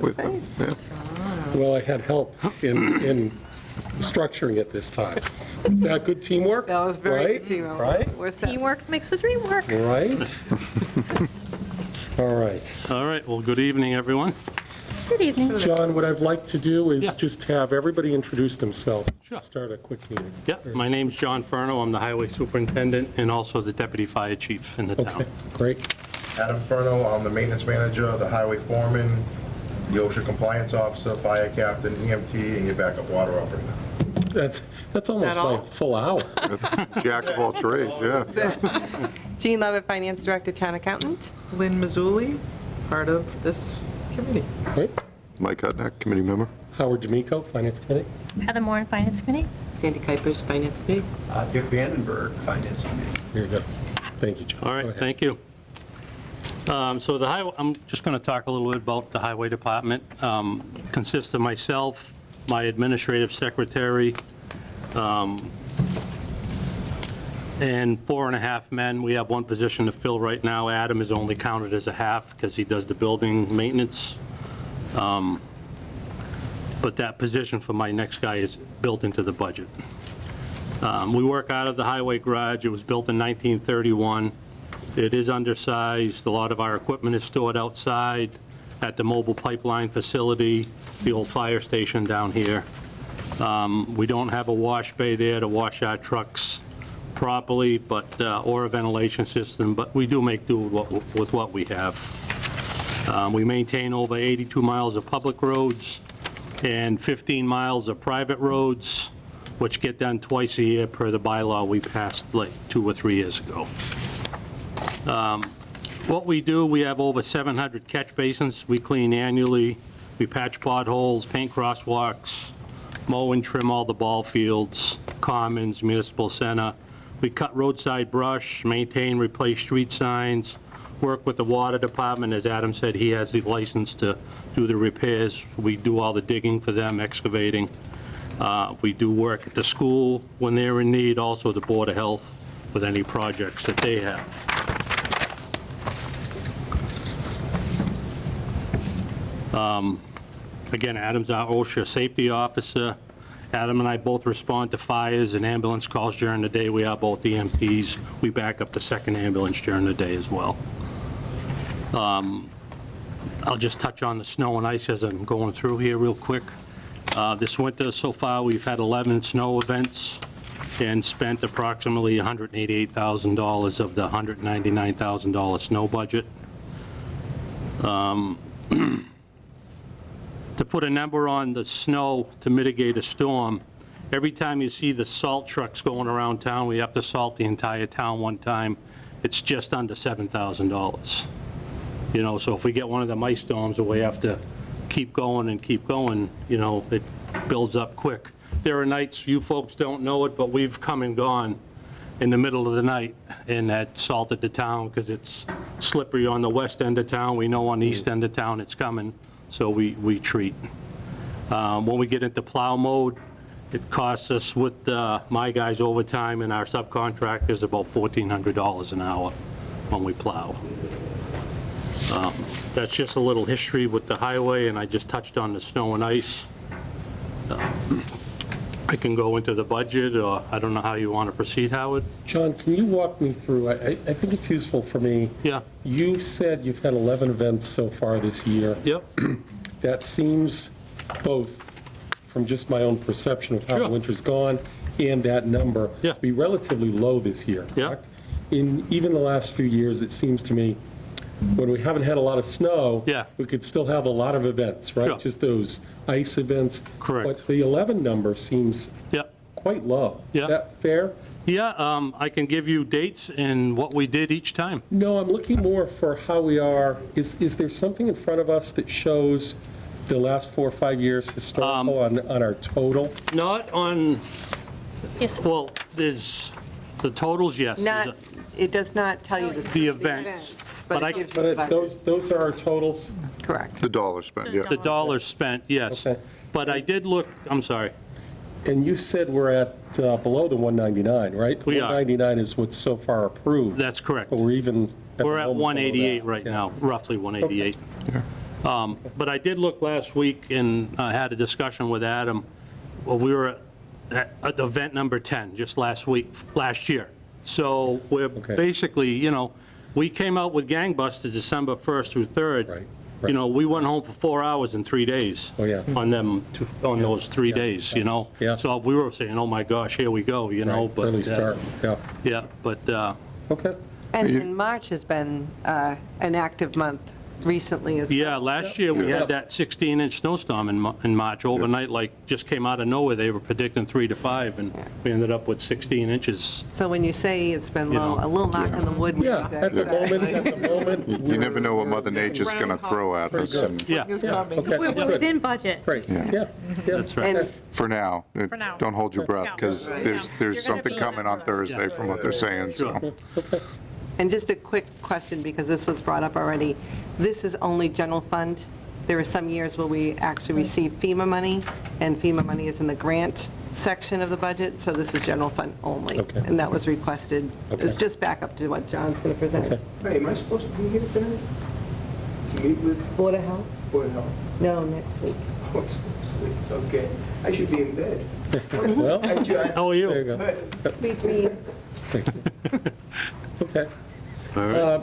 with them. Yeah. Well, I had help in structuring it this time. Is that good teamwork? That was very Right? good teamwork. Right? We're set. Teamwork makes the dream work. Right? All right. All right, well, good evening, everyone. Good evening. John, what I'd like to do is Yeah. just have everybody introduce themselves. Sure. Start a quick meeting. Yep, my name's John Furno, I'm the highway superintendent and also the deputy fire chief in the Okay, town. great. Adam Furno, I'm the maintenance manager, the highway foreman, the OSHA compliance officer, fire captain, EMT, and your backup water operator. That's almost all? like a full hour. Jack of all trades, yeah. Jean Levitt, Finance Director, Town Accountant. Lynn Mazzulli, part of this committee. Right? Mike Hudnack, committee member. Howard D'Amico, Finance Committee. Heather Moore, Finance Committee. Sandy Kuipers, Finance Committee. Dick Vandenberg, Finance Committee. Here you go. Thank you, John. All Go right, ahead. thank you. So the highway, I'm just going to talk a little bit about the highway department. Consists of myself, my administrative secretary, and 4.5 men. We have one position to fill right now. Adam is only counted as a half because he does the building maintenance. But that position for my next guy is built into the budget. We work out of the highway garage. It was built in 1931. It is undersized. A lot of our equipment is stored outside at the mobile pipeline facility, the old fire station down here. We don't have a wash bay there to wash our trucks properly, but or a ventilation system, but we do make do with what we have. We maintain over 82 miles of public roads and 15 miles of private roads, which get done twice a year per the bylaw we passed like 2 or 3 years ago. What we do, we have over 700 catch basins we clean annually. We patch potholes, paint crosswalks, mow and trim all the ball fields, commons, municipal center. We cut roadside brush, maintain, replace street signs, work with the water department. As Adam said, he has the license to do the repairs. We do all the digging for them, excavating. We do work at the school when they're in need, also the Board of Health with any projects that they have. Again, Adam's our OSHA safety officer. Adam and I both respond to fires and ambulance calls during the day. We are both EMTs. We back up the second ambulance during the day as well. I'll just touch on the snow and ice as I'm going through here real quick. This winter so far, we've had 11 snow events and spent approximately $188,000 of the $199,000 snow budget. To put a number on the snow to mitigate a storm, every time you see the salt trucks going around town, we have to salt the entire town one time, it's just under $7,000. You know, so if we get one of the ice storms where we have to keep going and keep going, you know, it builds up quick. There are nights, you folks don't know it, but we've come and gone in the middle of the night and had salted the town because it's slippery on the west end of town. We know on the east end of town it's coming, so we treat. When we get into plow mode, it costs us with my guys overtime and our subcontractors about $1,400 an hour when we plow. That's just a little history with the highway, and I just touched on the snow and ice. I can go into the budget, or I don't know how you want to proceed, Howard? John, can you walk me through, I think it's useful for me. Yeah. You said you've had 11 events so far this year. Yep. That seems both from just my own perception of how the Sure. winter's gone and that number Yeah. to be relatively low this year, Yeah. correct? In even the last few years, it seems to me, when we haven't had a lot of snow, Yeah. we could still have a lot of events, right? Sure. Just those ice events. Correct. But the 11 number seems Yep. quite low. Yeah. Is that fair? Yeah, I can give you dates and what we did each time. No, I'm looking more for how we are. Is there something in front of us that shows the last 4 or 5 years historical on our total? Not on, Yes. well, there's the totals, yes. Not, it does not tell you The events. but But I- it gives But you it- budget. those are our totals? Correct. The dollar spent, yeah. The dollars spent, yes. Okay. But I did look, I'm sorry. And you said we're at below the 199, right? We The are. 199 is what's so far approved. That's correct. But we're even. We're at the moment below 188 that. right Yeah. now, roughly 188. But I did look last week and I had a discussion with Adam. Well, we were at event number 10 just last year. So we're Okay. basically, we came out with gangbusters December 1st through 3rd. Right. We went home for 4 hours in 3 days. Oh, yeah. On those 3 days, Yeah. So we were saying, oh my gosh, here we go, Right, but. Early start, yeah. Yeah, but, Okay. And March has been an active month recently as well. yeah, last year we had that 16-inch snowstorm in March overnight, like, just came out of nowhere. They were predicting 3 to 5, and we ended up with 16 inches. So when you say it's been low, a little knock on the wood would be Yeah, at the moment. You never know what Mother Nature's going to throw at us. Pretty and Yeah, Is Yeah, coming. okay, We're good. within budget. Great, yeah. that's right. And For now. now. Don't hold your breath, No. because Right. there's You're gonna something be coming on in Thursday from what they're saying, so. And just a quick question, because this was brought up already. This is only general fund. There are some years where we actually receive FEMA money, and FEMA money is in the grant section of the budget, so this is general fund only. Okay. And that was requested. Okay. It's just back up to what John's going to present. Okay. Hey, am I supposed to be here tonight? To meet with Board of Health? Board of Health? No, next week. What's next week? Okay. I should be in bed. Well, How are there you you? go. Sweet dreams. Okay. All right.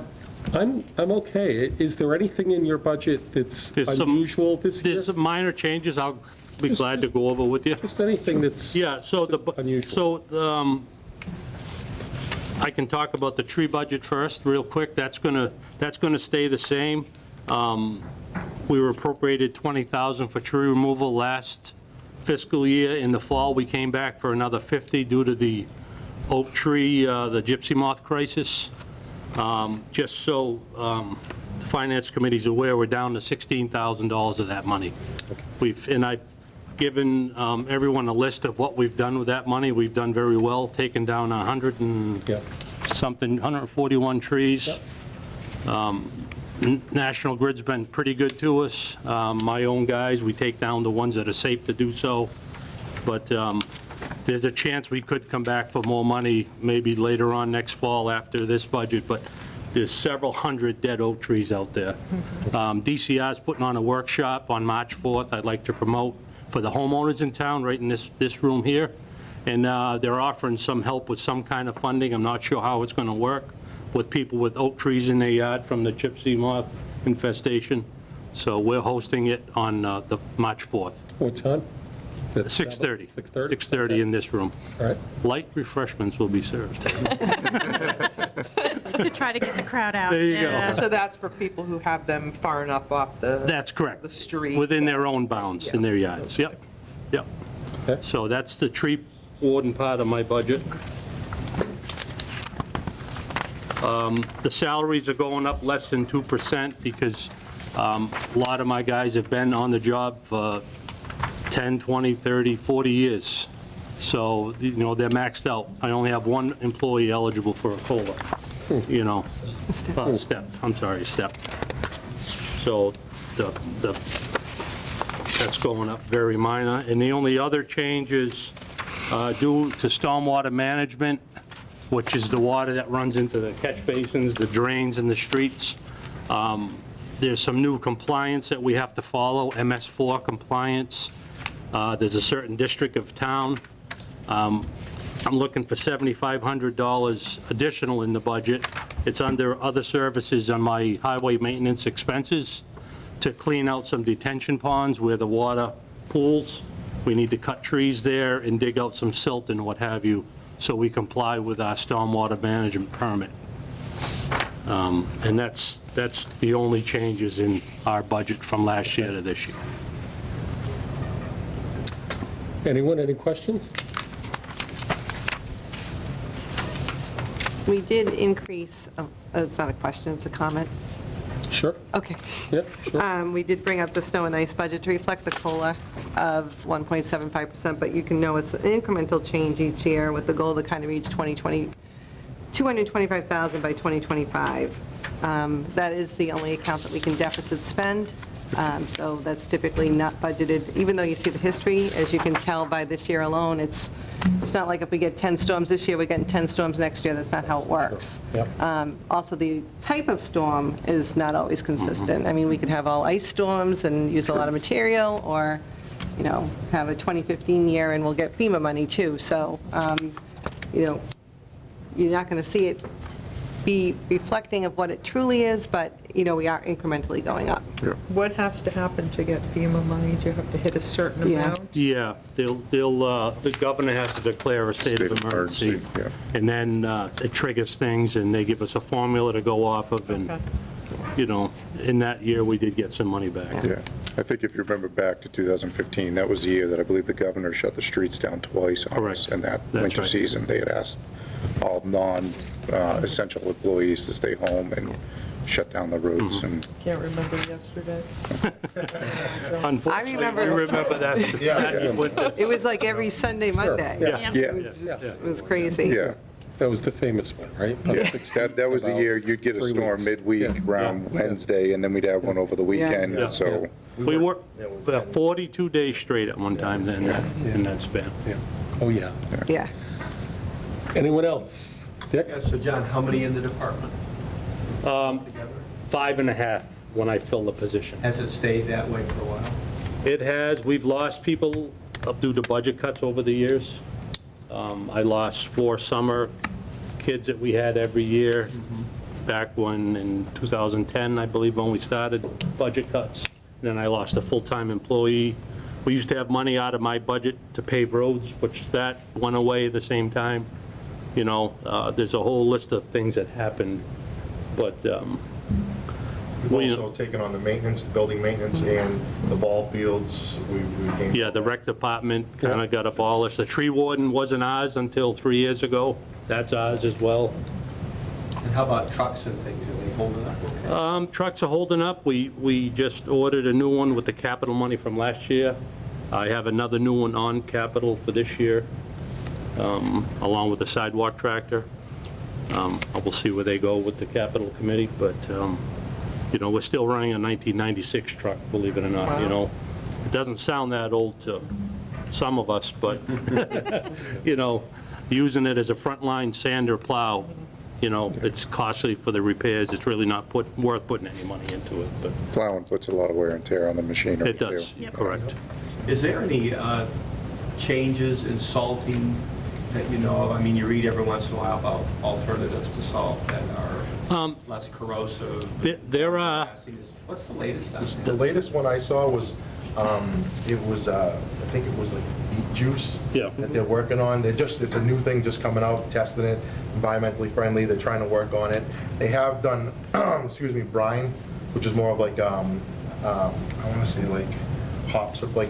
I'm okay. Is there anything in your budget that's There's some- unusual this year? There's some minor changes I'll be glad to go over with you. Just anything that's Yeah, so unusual? I can talk about the tree budget first, real quick. That's gonna stay the same. We were appropriated $20,000 for tree removal last fiscal year. In the fall, we came back for another 50 due to the oak tree, the gypsy moth crisis. Just so the Finance Committee's aware, we're down to $16,000 of that money. And I've given everyone a list of what we've done with that money. We've done very well, taken down 100 and Yeah. something, 141 trees. National Grid's been pretty good to us. My own guys, we take down the ones that are safe to do so. But there's a chance we could come back for more money maybe later on next fall after this budget, but there's several hundred dead oak trees out there. DCR's putting on a workshop on March 4th I'd like to promote for the homeowners in town, right in this room here. And they're offering some help with some kind of funding. I'm not sure how it's going to work with people with oak trees in their yard from the gypsy moth infestation. So we're hosting it on the March 4th. What time? Is it 6:30. 6:30? 6:30 in this room. All right. Light refreshments will be served. To try to get the crowd out. There you go. Yeah. So that's for people who have them far enough off the. That's correct. The street. Within their own bounds, in their yards. Yep, yep. Okay. So that's the tree warden part of my budget. The salaries are going up less than 2% because a lot of my guys have been on the job for 10, 20, 30, 40 years. So, they're maxed out. I only have one employee eligible for a COLA, step, I'm sorry, step. So that's going up very minor. And the only other change is due to stormwater management, which is the water that runs into the catch basins, the drains in the streets. There's some new compliance that we have to follow, MS4 compliance. There's a certain district of town. I'm looking for $7,500 additional in the budget. It's under other services on my highway maintenance expenses to clean out some detention ponds where the water pools. We need to cut trees there and dig out some silt and what have you, so we comply with our stormwater management permit. And that's the only changes in our budget from last year to this year. Anyone, any questions? We did increase, it's not a question, it's a comment. Sure. Okay. Yeah, sure. We did bring up the snow and ice budget to reflect the COLA of 1.75%, but you can know it's an incremental change each year with the goal to kind of reach 225,000 by 2025. That is the only account that we can deficit spend. So that's typically not budgeted, even though you see the history, as you can tell by this year alone, it's not like if we get 10 storms this year, we're getting 10 storms next year. That's not how it works. Yep. Also, the type of storm is not always consistent. I mean, we could have all ice storms and use a lot of material, or, have a 2015 year and we'll get FEMA money too. So, you're not going to see it be reflecting of what it truly is, but, we are incrementally going up. What has to happen to get FEMA money? Do you have to hit a certain Yeah. amount? Yeah, the governor has to declare a state of emergency. yeah. And then it triggers things, and they give us a formula to go off of, and, Okay. in that year, we did get some money back. Yeah. I think if you remember back to 2015, that was the year that I believe the governor shut the streets down twice on us Correct. in that That's winter right. season. They had asked all non-essential employees to stay home and shut down the roads. And Can't remember yesterday. Unfortunately, remember- we remember that. Yeah. winter. It was like every Sunday, Monday. Yeah. yeah, It was crazy. yeah. That was the famous one, right? Yeah, that was the year you'd get a 3 storm weeks. midweek Yeah. around Yeah. Wednesday, and then we'd have one over the weekend, Yeah. so. We worked 42 days straight at one time then, in that span. Yeah. Oh, yeah. Yeah. Anyone else? Dick? Yeah, so John, how many in the department? Together? 5.5 when I fill the position. Has it stayed that way for a while? It has, we've lost people due to budget cuts over the years. I lost 4 summer kids that we had every year back when, in 2010, I believe, when we started budget cuts. And then I lost a full-time employee. We used to have money out of my budget to pave roads, which that went away at the same time. There's a whole list of things that happened, but We've also taken on the maintenance, the building maintenance, and the ball fields. We gained. yeah, the rec department kind of got abolished. The tree warden wasn't ours until 3 years ago. That's ours as well. And how about trucks and things? Are they holding up okay? Trucks are holding up. We just ordered a new one with the capital money from last year. I have another new one on capital for this year, along with the sidewalk tractor. I will see where they go with the capital committee, but, we're still running a 1996 truck, believe it or not, It doesn't sound that old to some of us, but, using it as a frontline sander plow, it's costly for the repairs. It's really not worth putting any money into it, but Plowing puts a lot of wear and tear on the machinery, it does, too. correct. Is there any changes in salting that you know of? I mean, you read every once in a while about alternatives to salt that are less corrosive. There are, What's the latest on The that? latest one I saw was, I think it was like beet juice. Yeah. That they're working on. It's a new thing just coming out, testing it, environmentally friendly. They're trying to work on it. They have done, brine, which is more of like, I want to say like hops, like,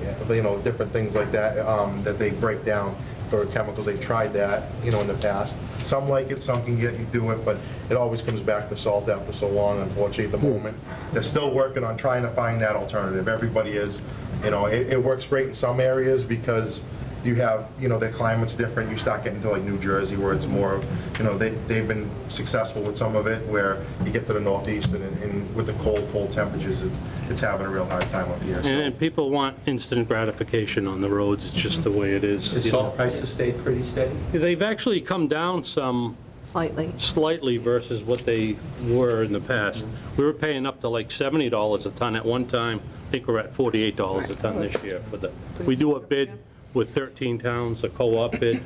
different things like that, that they break down for chemicals. They've tried that, in the past. Some like it, some can get you do it, but it always comes back to salt after so long, unfortunately, at the moment. They're still working on trying to find that alternative. Everybody is, it works great in some areas because you have, the climate's different. You start getting to like New Jersey where it's more, they've been successful with some of it, where you get to the Northeast and with the cold temperatures, it's having a real hard time up here. So. and people want instant gratification on the roads. It's just the way it is. Has salt prices stayed pretty steady? They've actually come down slightly versus what they were in the past. We were paying up to like $70 a ton at one time. I think we're at $48 a ton this year for we do a bid with 13 towns, a co-op bid,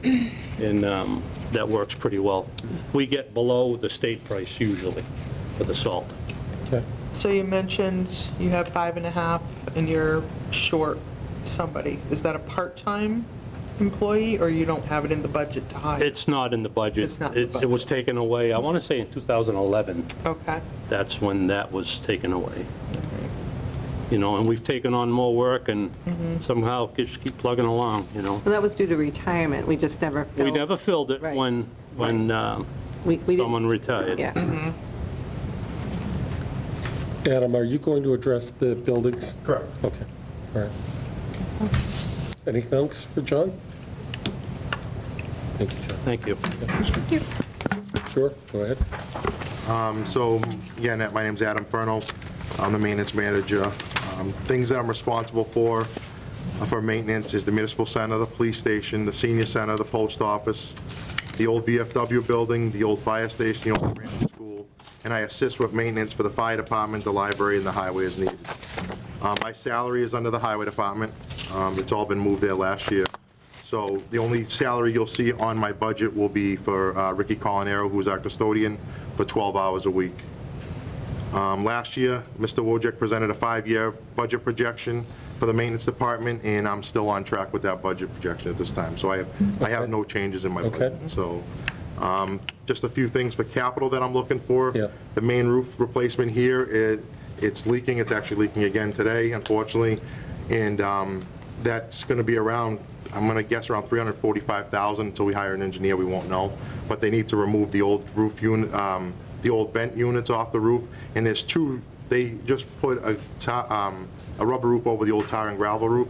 and that works pretty well. We get below the state price usually for the salt. Okay. So you mentioned you have 5.5 and you're short somebody. Is that a part-time employee, or you don't have it in the budget to hire? It's not in the budget. It's not in the budget. It was taken away, I want to say in 2011. Okay. That's when that was taken away. And we've taken on more work and somehow just keep plugging along, Well, that was due to retirement. We just never filled. We never filled it Right. when We didn't- someone retired. Yeah. Adam, are you going to address the buildings? Correct. Okay, all right. Anything else for John? Thank you, John. Thank you. Sure, go ahead. So, again, my name's Adam Furno. I'm the maintenance manager. Things that I'm responsible for maintenance is the municipal center, the police station, the senior center, the post office, the old VFW building, the old fire station, the old grammar school, and I assist with maintenance for the fire department, the library, and the highway as needed. My salary is under the highway department. It's all been moved there last year. So the only salary you'll see on my budget will be for Ricky Colinero, who's our custodian, for 12 hours a week. Last year, Mr. Wojcik presented a 5-year budget projection for the maintenance department, and I'm still on track with that budget projection at this time. So I have no changes in my budget. Okay. So just a few things for capital that I'm looking for. Yeah. The main roof replacement here, it's leaking. It's actually leaking again today, unfortunately. And that's going to be around, I'm going to guess around $345,000 until we hire an engineer. We won't know. But they need to remove the old roof unit, the old vent units off the roof. And there's two, they just put a rubber roof over the old tar and gravel roof.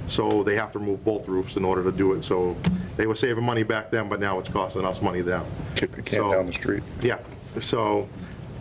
So they have to remove both roofs in order to do it. So they were saving money back then, but now it's costing us money now. Kick the can down the street. Yeah, so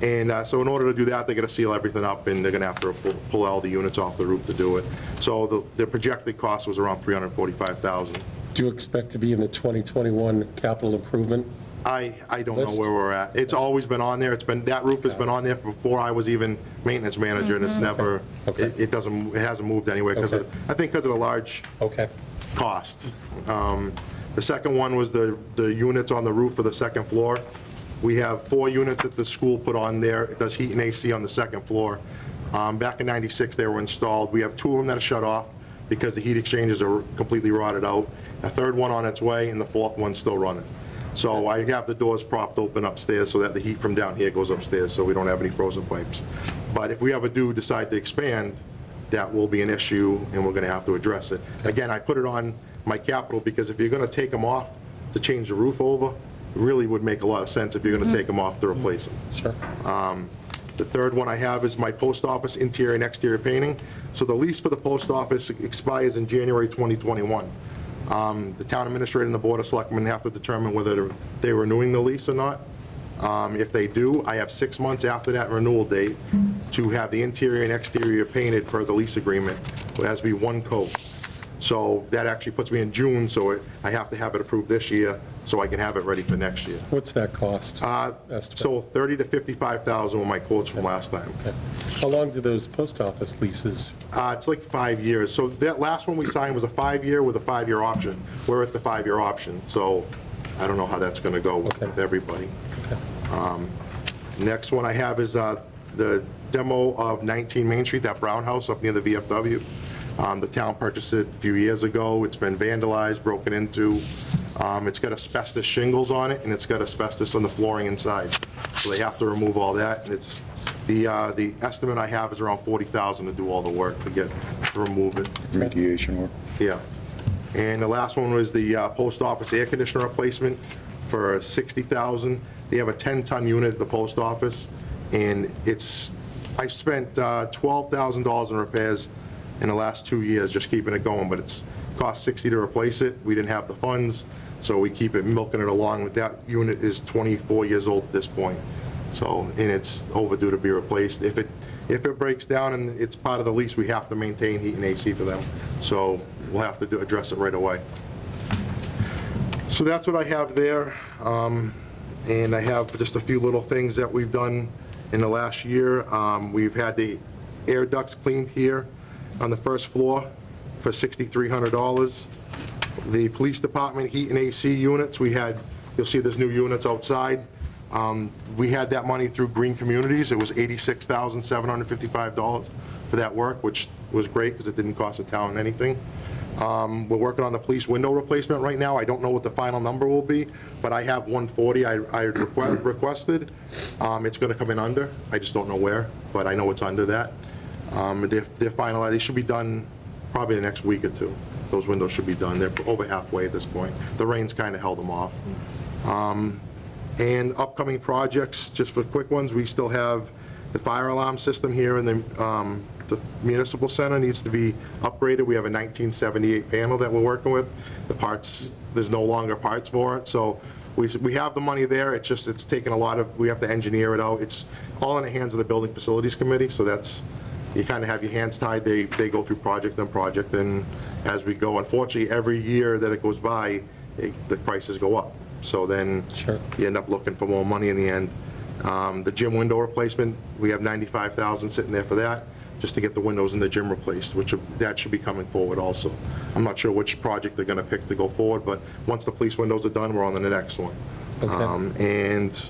in order to do that, they're gonna seal everything up, and they're gonna have to pull all the units off the roof to do it. So the projected cost was around $345,000. Do you expect to be in the 2021 capital improvement? I don't know List? where we're at. It's always been on there. That roof has been on there before I was even maintenance manager, and it's never, Okay. it hasn't moved anywhere, because Okay. I think because of the large Okay. cost. The second one was the units on the roof of the second floor. We have 4 units that the school put on there. It does heat and AC on the second floor. Back in '96, they were installed. We have 2 of them that are shut off because the heat exchangers are completely rotted out. A third one on its way, and the 4th one's still running. So I have the doors propped open upstairs so that the heat from down here goes upstairs, so we don't have any frozen pipes. But if we ever do decide to expand, that will be an issue, and we're going to have to address it. Again, I put it on my capital because if you're going to take them off to change the roof over, it really would make a lot of sense if you're going to take them off to replace them. Sure. The third one I have is my post office interior and exterior painting. So the lease for the post office expires in January 2021. The town administrator and the board of selectmen have to determine whether they're renewing the lease or not. If they do, I have 6 months after that renewal date to have the interior and exterior painted per the lease agreement. It has to be one coat. So that actually puts me in June, so I have to have it approved this year so I can have it ready for next year. What's that cost? Estimate? So $30,000 to $55,000 were my quotes from last time. Okay. How long do those post office leases? It's like 5 years. So that last one we signed was a 5-year with a 5-year option. We're at the 5-year option, so I don't know how that's going to go with everybody. Okay. Next one I have is the demo of 19 Main Street, that brown house up near the VFW. The town purchased it a few years ago. It's been vandalized, broken into. It's got asbestos shingles on it, and it's got asbestos on the flooring inside. So they have to remove all that, and it's, the estimate I have is around $40,000 to do all the work to remove it. Remediation work. Yeah. And the last one was the post office air conditioner replacement for $60,000. They have a 10-ton unit at the post office, and I spent $12,000 in repairs in the last 2 years just keeping it going, but it's cost $60,000 to replace it. We didn't have the funds, so we keep it milking it along. That unit is 24 years old at this point, so, and it's overdue to be replaced. If it breaks down and it's part of the lease, we have to maintain heat and AC for them, so we'll have to address it right away. So that's what I have there, and I have just a few little things that we've done in the last year. We've had the air ducts cleaned here on the first floor for $6,300. The police department heat and AC units, you'll see there's new units outside. We had that money through Green Communities. It was $86,755 for that work, which was great because it didn't cost the town anything. We're working on the police window replacement right now. I don't know what the final number will be, but I have 140 I requested. It's going to come in under. I just don't know where, but I know it's under that. They're finalized. They should be done probably the next week or two. Those windows should be done. They're over halfway at this point. The rain's kind of held them off. And upcoming projects, just for quick ones, we still have the fire alarm system here in the municipal center needs to be upgraded. We have a 1978 panel that we're working with. The parts, there's no longer parts for it, so we have the money there. It's taken a lot of, we have to engineer it out. It's all in the hands of the Building Facilities Committee, so that's you kind of have your hands tied. They go through project and project, and as we go, unfortunately, every year that it goes by, the prices go up. So then Sure. you end up looking for more money in the end. The gym window replacement, we have $95,000 sitting there for that, just to get the windows in the gym replaced, that should be coming forward also. I'm not sure which project they're going to pick to go forward, but once the police windows are done, we're on to the next one. Okay. And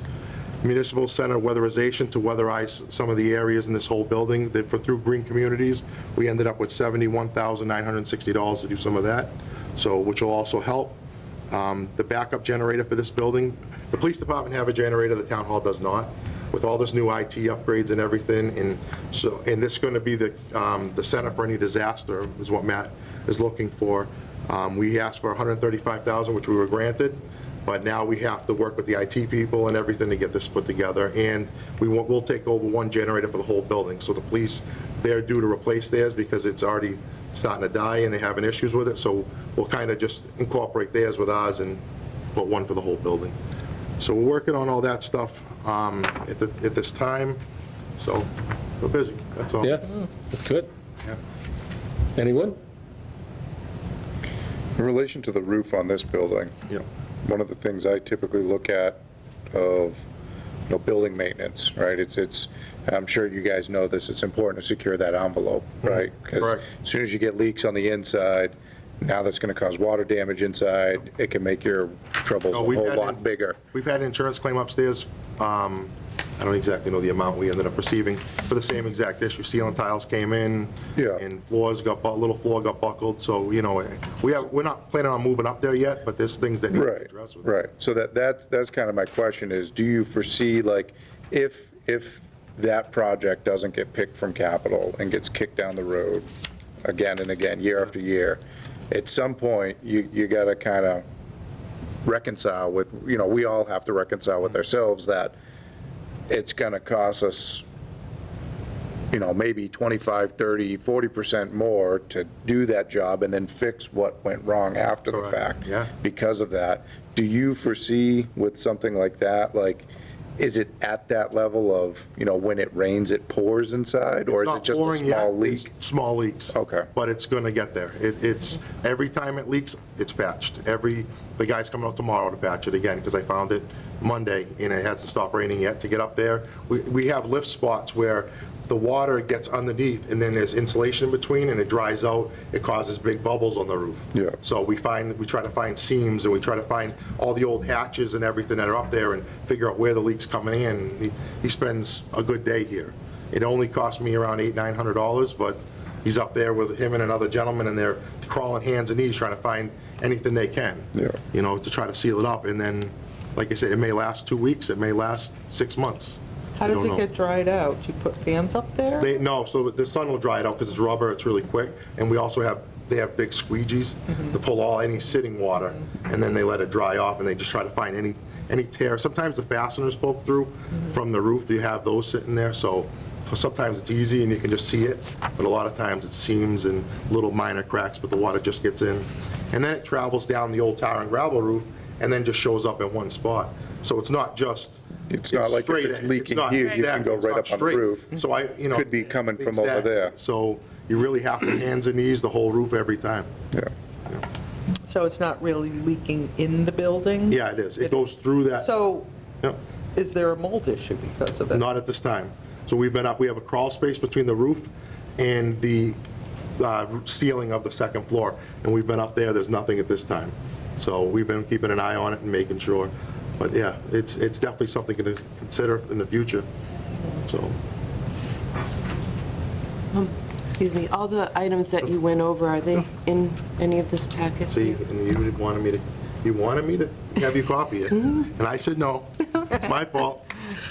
municipal center weatherization to weatherize some of the areas in this whole building. Through Green Communities, we ended up with $71,960 to do some of that, so which will also help. The backup generator for this building, the police department have a generator, the town hall does not. With all this new IT upgrades and everything, and this is going to be the center for any disaster, is what Matt is looking for. We asked for $135,000, which we were granted, but now we have to work with the IT people and everything to get this put together, and we'll take over one generator for the whole building. So the police, they're due to replace theirs because it's already starting to die and they're having issues with it, so we'll kind of just incorporate theirs with ours and put one for the whole building. So we're working on all that stuff at this time, so we're busy, that's all. Yeah, that's good. Yeah. Anyone? In relation to the roof on this building, Yeah. one of the things I typically look at of, building maintenance, right? It's, I'm sure you guys know this, it's important to secure that envelope, right? Because Correct. as soon as you get leaks on the inside, now that's going to cause water damage inside, it can make your troubles No, a we've whole had lot bigger. We've had an insurance claim upstairs. I don't exactly know the amount we ended up receiving for the same exact issue. Ceiling tiles came in, Yeah. and little floor got buckled. So, we're not planning on moving up there yet, but there's things that need to be Right, addressed with it. right. So that's kind of my question is, do you foresee, like, if that project doesn't get picked from capital and gets kicked down the road again and again, year after year, at some point, you got to kind of reconcile with, we all have to reconcile with ourselves that it's going to cost us, maybe 25, 30, 40% more to do that job and then fix what went wrong after the Correct. fact. Yeah. Because of that. Do you foresee with something like that, like, is it at that level of, when it rains, it pours inside? Or is it just a small leak? It's small leaks. Okay. But it's going to get there. It's, every time it leaks, it's patched. The guy's coming out tomorrow to patch it again, because I found it Monday, and it hasn't stopped raining yet to get up there. We have lift spots where the water gets underneath, and then there's insulation in between, and it dries out. It causes big bubbles on the roof. Yeah. So we try to find seams, and we try to find all the old hatches and everything that are up there and figure out where the leak's coming in. He spends a good day here. It only cost me around $800-900, but he's up there with him and another gentleman, and they're crawling hands and knees trying to find anything they can, Yeah. to try to seal it up. And then, like I said, it may last 2 weeks, it may last 6 months. How I does don't it know. get dried out? Do you put fans up there? No, so the sun will dry it out because it's rubber, it's really quick, and we also have big squeegees to pull any sitting water, and then they let it dry off, and they just try to find any tear. Sometimes the fasteners poke through from the roof, you have those sitting there, so sometimes it's easy and you can just see it, but a lot of times it's seams and little minor cracks, but the water just gets in. And then it travels down the old tar and gravel roof, and then just shows up in one spot. So it's not just... It's not like if straight. it's leaking not- here, you can go exactly, it's right not up on the straight. roof. So Could be coming from over Exactly. there. So you really have to hands and knees the whole roof every time. Yeah. So it's not really leaking in the building? Yeah, it is. It goes through that. So Yep. is there a mold issue because of it? Not at this time. So we have a crawl space between the roof and the ceiling of the second floor, and we've been up there, there's nothing at this time. So we've been keeping an eye on it and making sure. But yeah, it's definitely something to consider in the future, so. Excuse me, all the items that you went over, are they in any of this packet? See, and you wanted me to have you copy it, and I said no, it's my fault.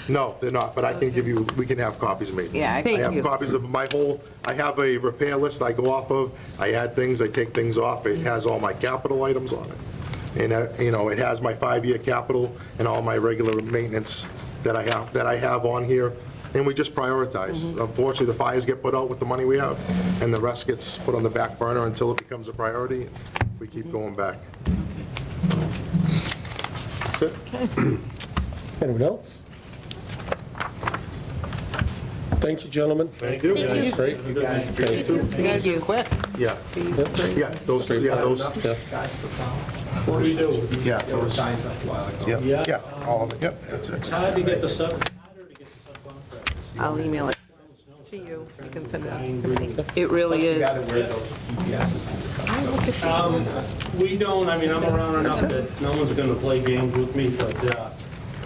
No, they're not, but I can we can have copies made. Yeah, I Thank I have you. copies of I have a repair list I go off of, I add things, I take things off, it has all my capital items on it. And, it has my 5-year capital and all my regular maintenance that I have on here, and we just prioritize. Unfortunately, the fires get put out with the money we have, and the rest gets put on the back burner until it becomes a priority. We keep going back. That's it. Anyone else? Thank you, gentlemen. Thank you. Great. Thank you. You guys are quick. Yeah, yeah, those, yeah, those, What do you do? yeah, There were those, signs up a while ago. yeah, all of it, yep, that's it. It's hard to get the harder to get the subcontractors. I'll email it to you. You can send it out to the committee. It really You gotta is. wear those GPSs. We don't, I mean, I'm around enough that no one's gonna play games with me, but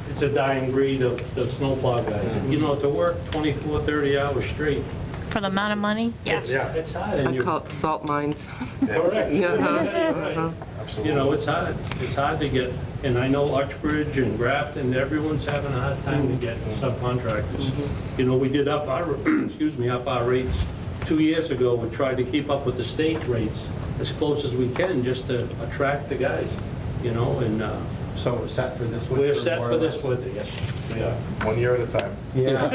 it's a dying breed of the snowplow guys. You know, to work 24, 30 hours straight, For the amount of money? Yeah. Yeah, it's hard. and I you- call it the salt mines. Correct. Yeah, Right. You absolutely. know, it's hard. It's hard to get, and I know Uxbridge and Grafton, everyone's having a hard time to get subcontractors. You know, we did up our, excuse me, up our rates 2 years ago. We tried to keep up with the state rates as close as we can, just to attract the guys, you know, and So we're set for this winter? we're set more for or this less? winter, yes. We are. 1 year at a time, Yeah.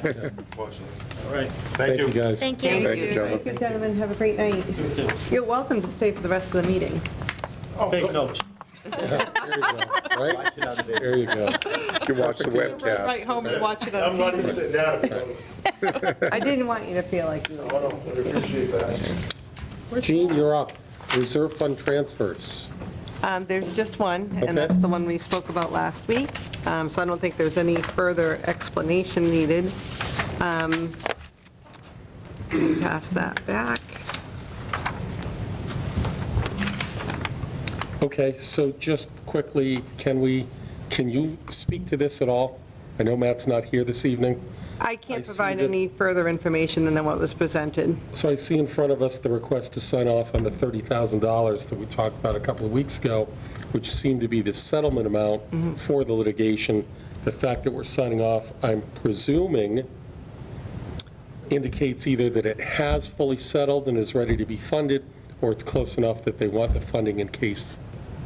unfortunately. All right. Thank you. guys. Thank you. Thank you, Thank gentlemen. you, gentlemen. Have a great night. You're welcome to stay for the rest of the meeting. Take notes. There you go, right? Watch it out of there. There you go. You can watch the Right webcast. home and watch it on I'm not even TV. sitting down if you notice. I didn't want you to feel like you were. I appreciate that. Gene, you're up. Reserve fund transfers. There's just one, Okay. and that's the one we spoke about last week. So I don't think there's any further explanation needed. Pass that back. Okay, so just quickly, can you speak to this at all? I know Matt's not here this evening. I can't I see provide that- any further information than what was presented. So I see in front of us the request to sign off on the $30,000 that we talked about a couple of weeks ago, which seemed to be the settlement amount for the litigation. The fact that we're signing off, I'm presuming, indicates either that it has fully settled and is ready to be funded, or it's close enough that they want the funding in case.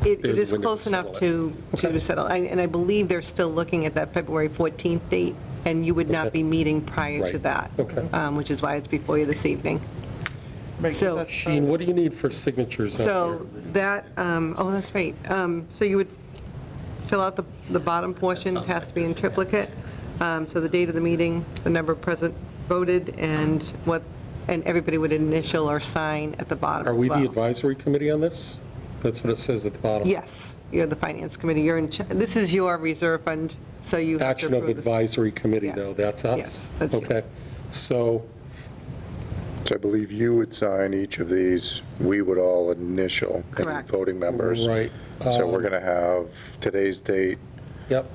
It There's is a window to close enough settle to settle, and I believe they're still looking at that February 14th date, and you would not Okay. be meeting prior to Right. that. Okay. Which is why it's before you this evening. Right, 'cause So- that's Gene, what do you need for signatures out So that, oh, that's right. So you would fill out the bottom portion, it has to be in triplicate. So the date of the meeting, the number present voted, and everybody would initial or sign at the bottom there? Are as we the well. advisory committee on this? That's what it says at the bottom. Yes, you're the finance committee. You're in, this is your reserve fund, so you have to Action of approve the- advisory committee, Yeah. though, that's us? Yes, that's you. Okay, so, So I believe you would sign each of these, we would all initial, any Correct. voting members. right. So we're going to have today's date, Yep.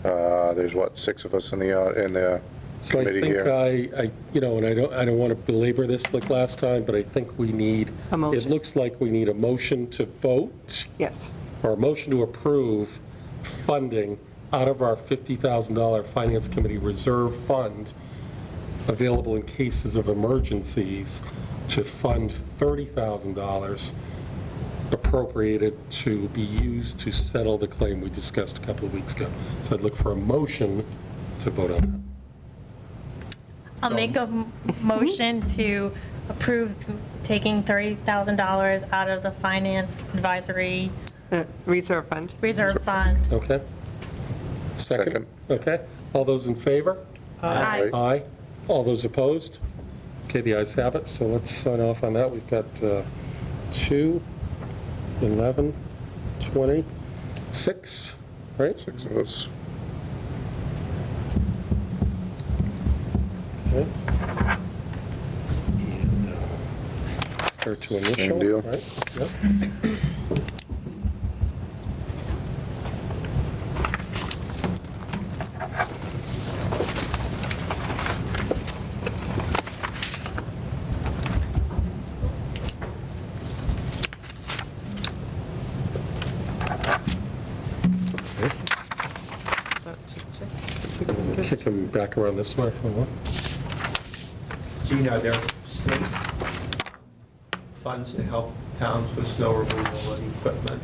there's what, 6 of us in the So I committee think here? I and I don't want to belabor this like last time, but I think we need, A motion. it looks like we need a motion to vote, Yes, or a motion to approve funding out of our $50,000 Finance Committee Reserve Fund available in cases of emergencies to fund $30,000 appropriated to be used to settle the claim we discussed a couple of weeks ago. So I'd look for a motion to vote on that. I'll make a motion to approve taking $30,000 out of the Finance Advisory reserve fund. Reserve Fund. Okay? Second. Okay. All those in favor? Aye. Aye. All those opposed? Okay, the ayes have it, so let's sign off on that. We've got 2, 11, 20, 6, right? 6 of us. Okay. And, start to initial. deal. Right? Yep. Kick him back around this way for a while. Gene, are there state funds to help towns with snow removal and equipment,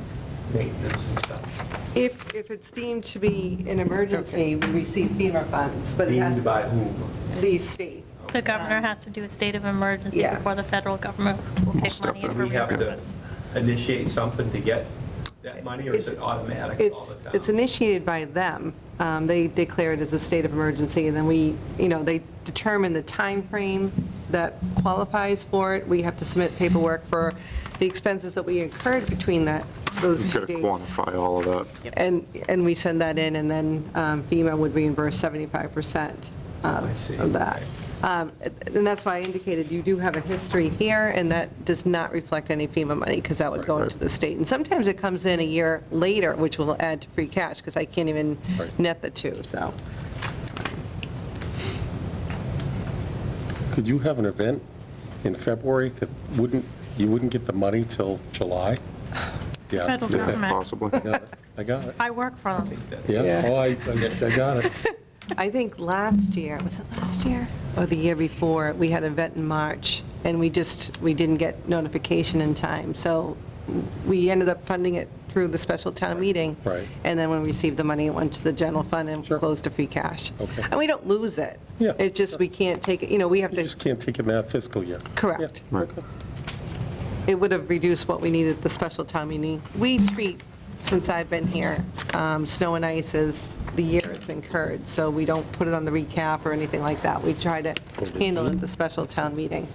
maintenance and stuff? If it's deemed to be an emergency, we receive FEMA funds, but it has Deemed to by whom? be state. The governor has to do a state of emergency Yeah. before the federal government will kick money in Do for we have to reimbursements. initiate something to get that money, or is it automatic all the time? It's initiated by them. They declare it as a state of emergency, and then they determine the time frame that qualifies for it. We have to submit paperwork for the expenses that we incurred between those You 2 got to dates. quantify all of that. And we send that in, and then FEMA would reimburse 75% see. of that. And that's why I indicated you do have a history here, and that does not reflect any FEMA money, because that would go into the state. And sometimes it comes in a year later, which will add to free cash, because I can't even net the two, so. Could you have an event in February that you wouldn't get the money till July? Yeah. Federal Yeah, government. possibly. I got it. I work for them. Yeah, Yeah. oh, I got it. I think last year, was it last year? Or the year before, we had an event in March, and we didn't get notification in time. So we ended up funding it through the special town meeting. Right. And then when we received the money, it went to the general fund and Sure. closed to free cash. Okay. And we don't lose it. Yeah. It's just we can't take it, we have You to, just can't take it in that fiscal year. correct. Yeah, Right. okay. It would have reduced what we needed at the special town meeting. We treat, since I've been here, snow and ice as the year it's incurred, so we don't put it on the recap or anything like that. We try to handle it at the special town meeting.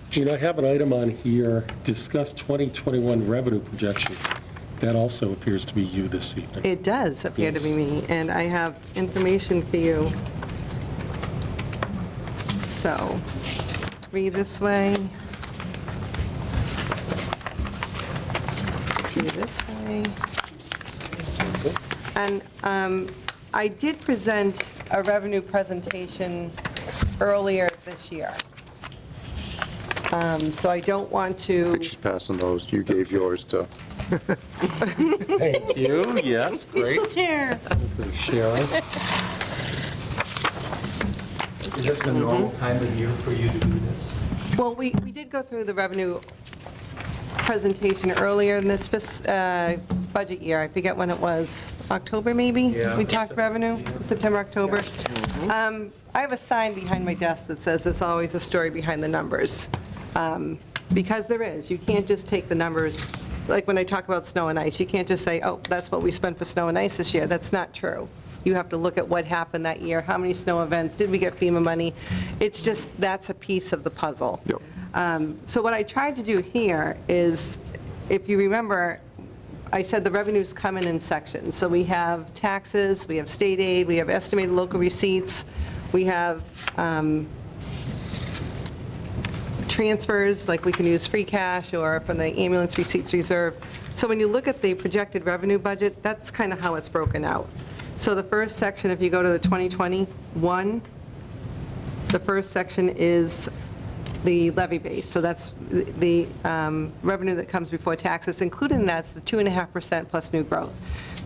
Gene, I have an item on here, discuss 2021 revenue projection. That also appears to be you this evening. It does appear to be Yes. me, and I have information for you. So, read this way. Read this way. And I did present a revenue presentation earlier this year. So I don't want to, She's passing those. You gave yours to. Thank you, yes, great. Musical chairs. Sharon, Is this the normal time of year for you to do this? well, we did go through the revenue presentation earlier in this budget year. I forget when it was, October maybe? Yeah. We talked revenue, September, October. I have a sign behind my desk that says there's always a story behind the numbers. Because there is. You can't just take the numbers, like when I talk about snow and ice, you can't just say, oh, that's what we spent for snow and ice this year. That's not true. You have to look at what happened that year, how many snow events, did we get FEMA money? It's just, that's a piece of the puzzle. Yep. So what I tried to do here is, if you remember, I said the revenues come in sections. So we have taxes, we have state aid, we have estimated local receipts, we have transfers, like we can use free cash or from the ambulance receipts reserve. So when you look at the projected revenue budget, that's kind of how it's broken out. So the first section, if you go to the 2021, the first section is the levy base. So that's the revenue that comes before taxes. Included in that's the 2.5% plus new growth.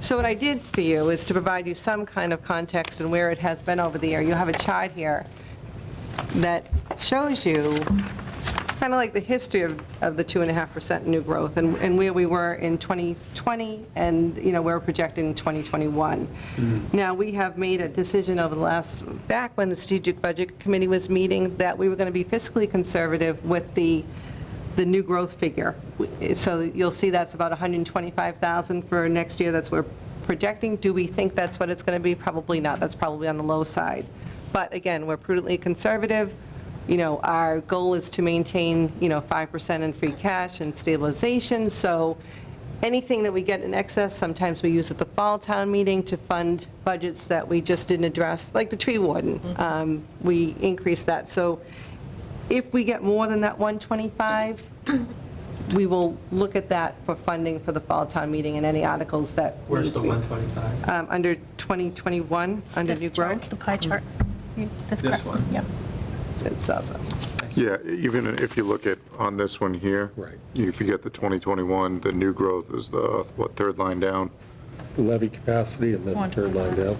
So what I did for you is to provide you some kind of context and where it has been over the year. You have a chart here that shows you kind of like the history of the 2.5% new growth and where we were in 2020 and, where we're projecting 2021. Now, we have made a decision over the back when the Strategic Budget Committee was meeting, that we were going to be fiscally conservative with the new growth figure. So you'll see that's about 125,000 for next year. That's what we're projecting. Do we think that's what it's going to be? Probably not. That's probably on the low side. But again, we're prudently conservative. Our goal is to maintain, 5% in free cash and stabilization. So anything that we get in excess, sometimes we use at the fall town meeting to fund budgets that we just didn't address, like the tree warden. We increase that. So if we get more than that 125, we will look at that for funding for the fall town meeting and any articles that Where's need the to be. 125? Under 2021, under This new chart, growth. the pie chart. This This graph. one? Yep. It says it. Yeah, even if you look at, on this one here. Right. If you get the 2021, the new growth is the, third line down? levy capacity and then third line down.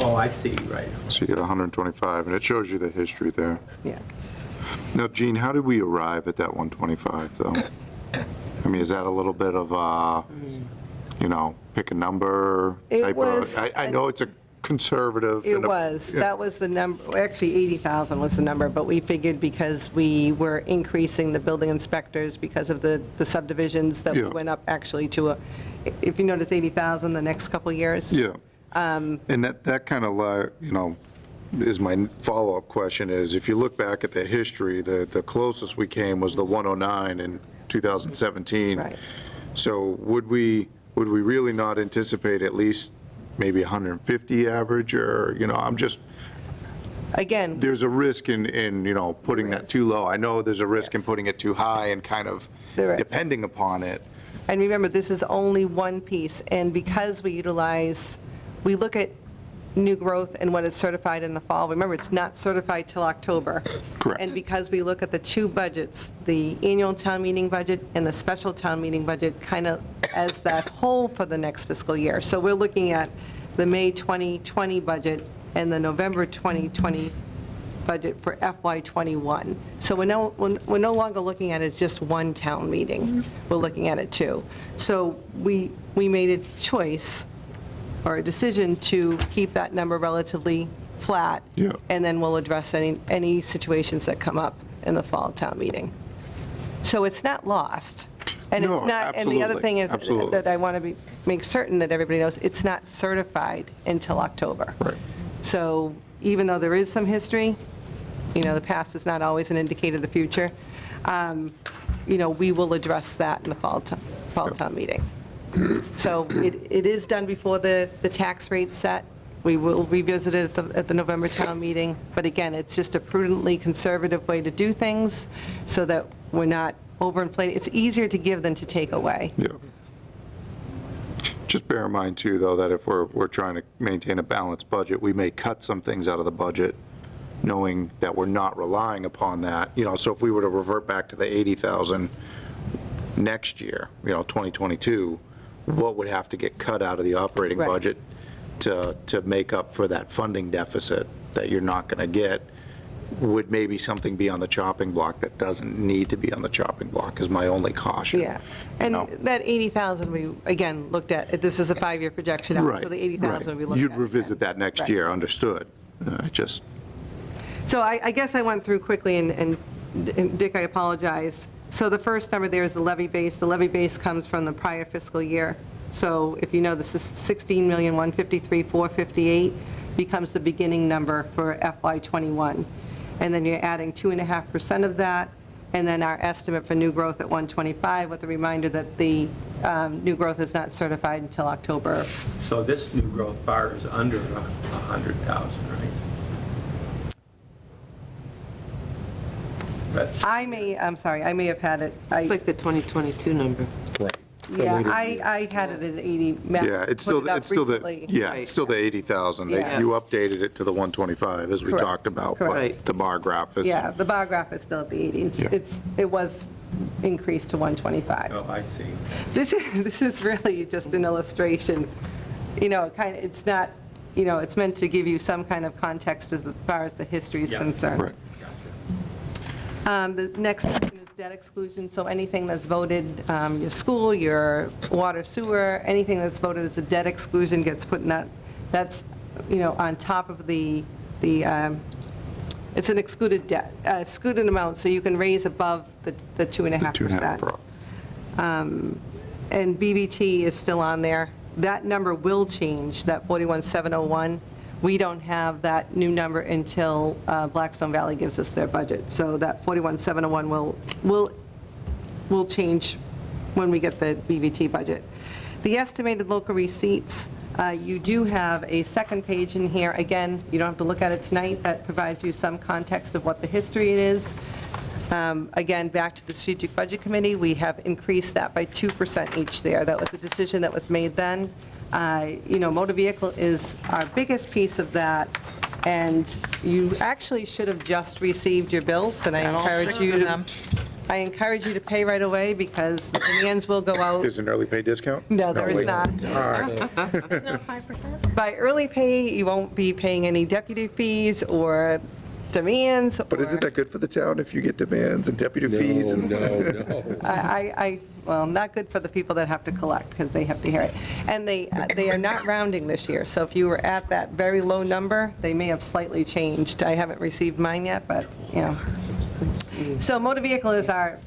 Oh, I see, right. So you get 125, and it shows you the history there. Yeah. Now, Gene, how did we arrive at that 125, though? I mean, is that a little bit of, pick a number? It type of- was- I know it's a conservative. It and a- was, yeah. that was the number, actually 80,000 was the number, but we figured because we were increasing the building inspectors because of the subdivisions that we Yeah. went up actually to, if you notice 80,000 the next couple of years. Yeah. And that kind of, is my follow-up question is, if you look back at the history, the closest we came was the 109 in 2017. Right. So would we really not anticipate at least maybe 150 average, or, I'm just, Again, there's a risk in putting There that is. too low. I know there's a risk in Yes. putting it too high and kind of There is. depending upon it. and remember, this is only one piece, and because we look at new growth and when it's certified in the fall, remember, it's not certified till October. Correct. And because we look at the two budgets, the annual town meeting budget and the special town meeting budget, kind of as that whole for the next fiscal year. So we're looking at the May 2020 budget and the November 2020 budget for FY '21. So we're no longer looking at it as just one town meeting. We're looking at it two. So we made a choice or a decision to keep that number relatively flat. Yeah. And then we'll address any situations that come up in the fall town meeting. So it's not lost. And No, it's not, and the other absolutely, thing is absolutely. that I want to make certain that everybody knows, it's not certified until October. Right. So even though there is some history, the past is not always an indicator of the future, we will address that in the fall town meeting. So it is done before the tax rate's set. We will revisit it at the November town meeting. But again, it's just a prudently conservative way to do things so that we're not overinflating. It's easier to give than to take away. Yeah. Just bear in mind, too, though, that if we're trying to maintain a balanced budget, we may cut some things out of the budget, knowing that we're not relying upon that. So if we were to revert back to the 80,000 next year, 2022, what would have to get cut out of the operating Right. budget to make up for that funding deficit that you're not going to get? Would maybe something be on the chopping block that doesn't need to be on the chopping block, is my only caution. Yeah. And that 80,000, we, again, looked at, this is a 5-year projection out, Right, so the 80,000 right. would be looked at. You'd revisit that next Right. year, understood. Just, So I guess I went through quickly, and Dick, I apologize. So the first number there is the levy base. The levy base comes from the prior fiscal year. So if you know, this is 16,153,458 becomes the beginning number for FY '21. And then you're adding 2.5% of that, and then our estimate for new growth at 125, with a reminder that the new growth is not certified until October. So this new growth bar is under 100,000, right? That's- I'm sorry, I may have had it. It's like the 2022 number. Right. Yeah, I had it at 80. Matt yeah, it's put still, it up it's still the, recently. yeah, Right. it's still the 80,000. Yeah. You updated it to the 125, as we Correct. talked about. Correct. But the bar graph is. Yeah, the bar graph is still at the 80. Yeah. It was increased to 125. Oh, I see. This is really just an illustration. It's not, it's meant to give you some kind of context as far as the history is Yeah. concerned. Right. The next section is debt exclusion, so anything that's voted, your school, your water sewer, anything that's voted as a debt exclusion gets put in that. That's, on top of it's an excluded debt, excluded amount, so you can raise above the 2.5%. 2.5%. And BBT is still on there. That number will change, that 41,701. We don't have that new number until Blackstone Valley gives us their budget. So that 41,701 will change when we get the BBT budget. The estimated local receipts, you do have a second page in here. Again, you don't have to look at it tonight. That provides you some context of what the history it is. Again, back to the Strategic Budget Committee, we have increased that by 2% each there. That was a decision that was made then. Motor vehicle is our biggest piece of that, and you actually should have just received your bills, and I Got all encourage 6 you of to... them. I encourage you to pay right away, because the demands will go out. Is an early pay discount? No, there is wait. not. All right. Isn't it 5%? By early pay, you won't be paying any deputy fees or demands. But isn't that good for the town if you get demands and deputy fees? No, and no, no. I well, not good for the people that have to collect, because they have to hear it. And they are not rounding this year, so if you were at that very low number, they may have slightly changed. I haven't received mine yet, but, you know. So motor vehicle is our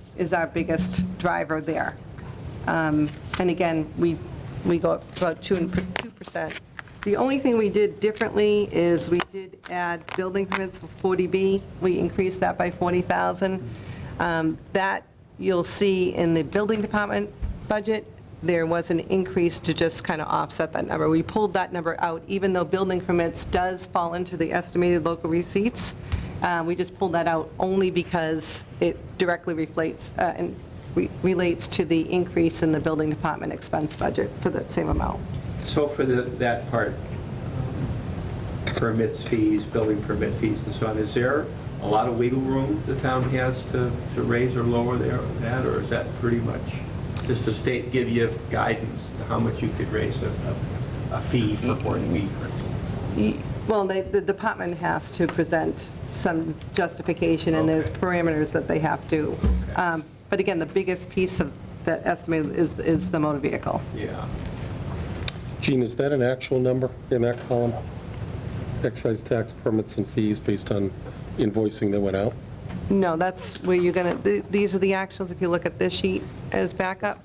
biggest driver there. And again, we go up about 2%. The only thing we did differently is we did add building permits for 40B. We increased that by 40,000. That you'll see in the building department budget, there was an increase to just kind of offset that number. We pulled that number out, even though building permits does fall into the estimated local receipts. We just pulled that out only because it directly relates to the increase in the building department expense budget for that same amount. So for that part, permits fees, building permit fees and so on, is there a lot of wiggle room the town has to raise or lower that, or is that pretty much just the state give you guidance to how much you could raise a fee for 40B? Well, the department has to present some justification, and there's parameters that they have to. But again, the biggest piece of that estimate is the motor vehicle. Yeah. Gene, is that an actual number in that column? Excise tax permits and fees based on invoicing that went out? No, that's where you're going to, these are the actuals, if you look at this sheet as backup.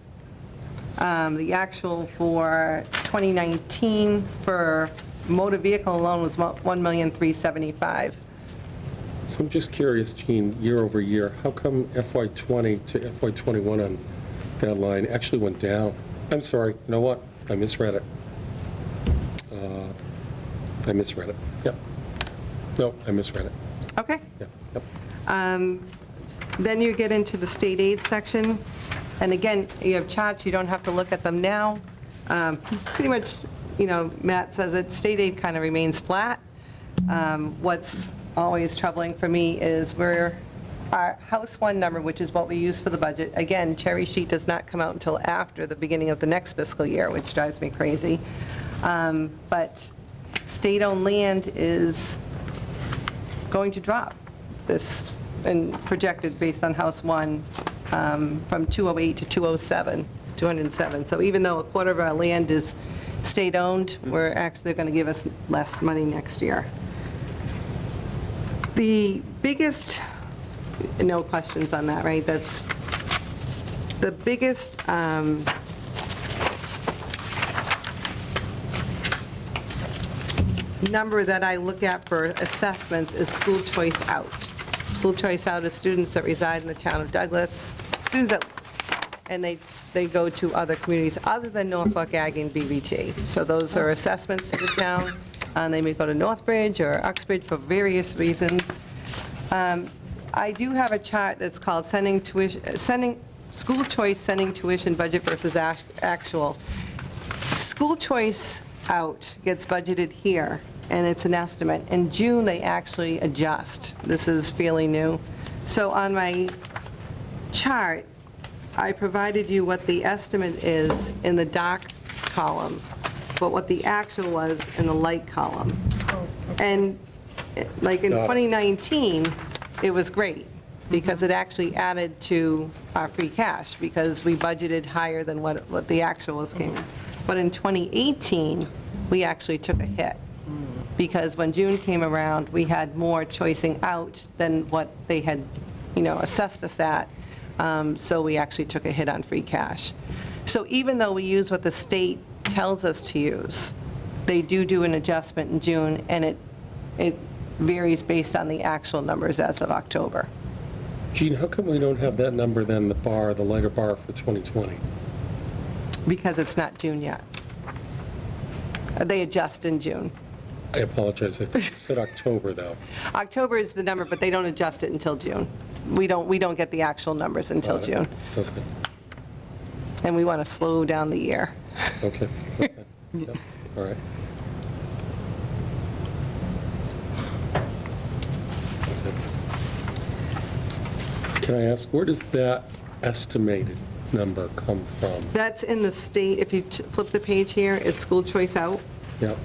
The actual for 2019 for motor vehicle alone was $1,375,000. So I'm just curious, Gene, year over year, how come FY20 to FY21 on that line actually went down? I'm sorry, you know what? I misread it. Yep. No, I misread it. Okay. Yeah. Yep. Then you get into the state aid section, and again, you have charts, you don't have to look at them now. Pretty much, you know, Matt says it, state aid kind of remains flat. What's always troubling for me is where our House 1 number, which is what we use for the budget, again, cherry sheet does not come out until after the beginning of the next fiscal year, which drives me crazy. But state-owned land is going to drop this, and projected based on House 1, from 208 to 207. So even though a quarter of our land is state-owned, we're actually going to give us less money next year. The biggest, no questions on that, right? That's the biggest number that I look at for assessments is school choice out. School choice out is students that reside in the town of Douglas, students that, and they go to other communities other than Norfolk, Aggie, and BVT. So those are assessments to the town. They may go to Northbridge or Uxbridge for various reasons. I do have a chart that's called school choice sending tuition budget versus actual. School choice out gets budgeted here, and it's an estimate. In June, they actually adjust. This is fairly new. So on my chart, I provided you what the estimate is in the dark column, but what the actual was in the light column. And like in 2019, it was great, because it actually added to our free cash, because we budgeted higher than what the actuals came. But in 2018, we actually took a hit, because when June came around, we had more choicing out than what they had, you know, assessed us at. So we actually took a hit on free cash. So even though we use what the state tells us to use, they do an adjustment in June, and it varies based on the actual numbers as of October. Gene, how come we don't have that number then, the lighter bar for 2020? Because it's not June yet. They adjust in June. I apologize, I think you said October, though. October is the number, but they don't adjust it until June. We don't get the actual numbers until Got it. June. Okay, And we want to slow down the year. okay. Yep. All right. Okay. Can I ask, where does that estimated number come from? That's in the state, if you flip the page here, it's school choice out. Yep.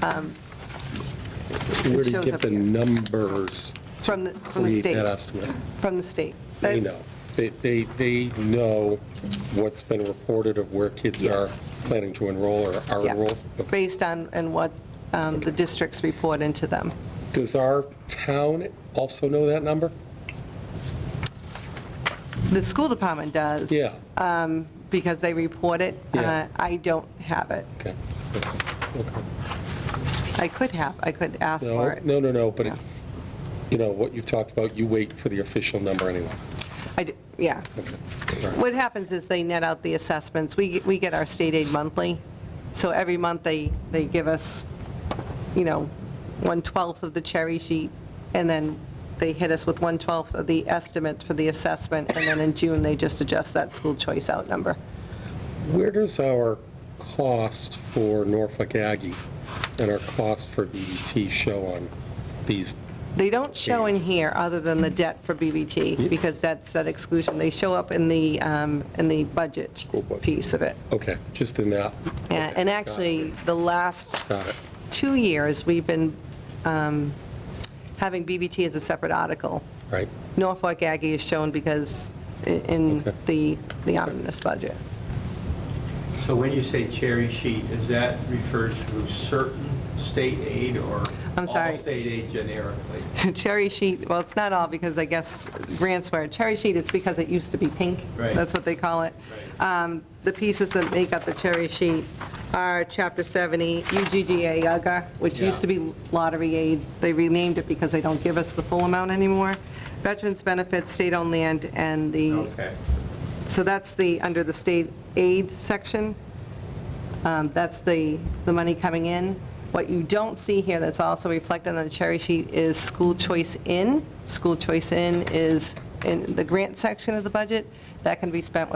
Where do you shows get up the here. numbers From the to create state. that estimate? From the state. They know. They know what's been reported of where kids are Yes. planning to enroll or are Yeah. enrolled? Based on, and what the districts report into them. Does our town also know that number? The school department does. Yeah. Because they report it. Yeah. I don't have it. Okay. Okay. I could ask for it. No, but, Yeah. you know, what you've talked about, you wait for the official number anyway. Yeah. Okay. All right. What happens is they net out the assessments. We get our state aid monthly, so every month they give us, 1/12 of the cherry sheet, and then they hit us with 1/12 of the estimate for the assessment, and then in June, they just adjust that school choice out number. Where does our cost for Norfolk Aggie and our cost for BBT show on these? They don't show in here, other than the debt for BBT, because that's that exclusion. They show up in the budget School budget. piece of it. Okay, just in that. And Okay, actually, the last Got it. 2 years, we've been having BBT as a separate article. Right. Norfolk Aggie is shown because in Okay. the omnibus budget. So when you say cherry sheet, is that referred to certain state aid or I'm sorry. all state aid generically? Cherry sheet, well, it's not all, because I guess grants were, cherry sheet, it's because it used to be pink. Right. That's what they call it. The pieces that make up the cherry sheet are Chapter 70, UGGA UGA, which used to be lottery aid. They renamed it because they don't give us the full amount anymore. Veterans benefits, state-owned land, and the, Okay. so that's under the state aid section. That's the money coming in. What you don't see here that's also reflected on the cherry sheet is school choice in. School choice in is in the grant section of the budget. That can be spent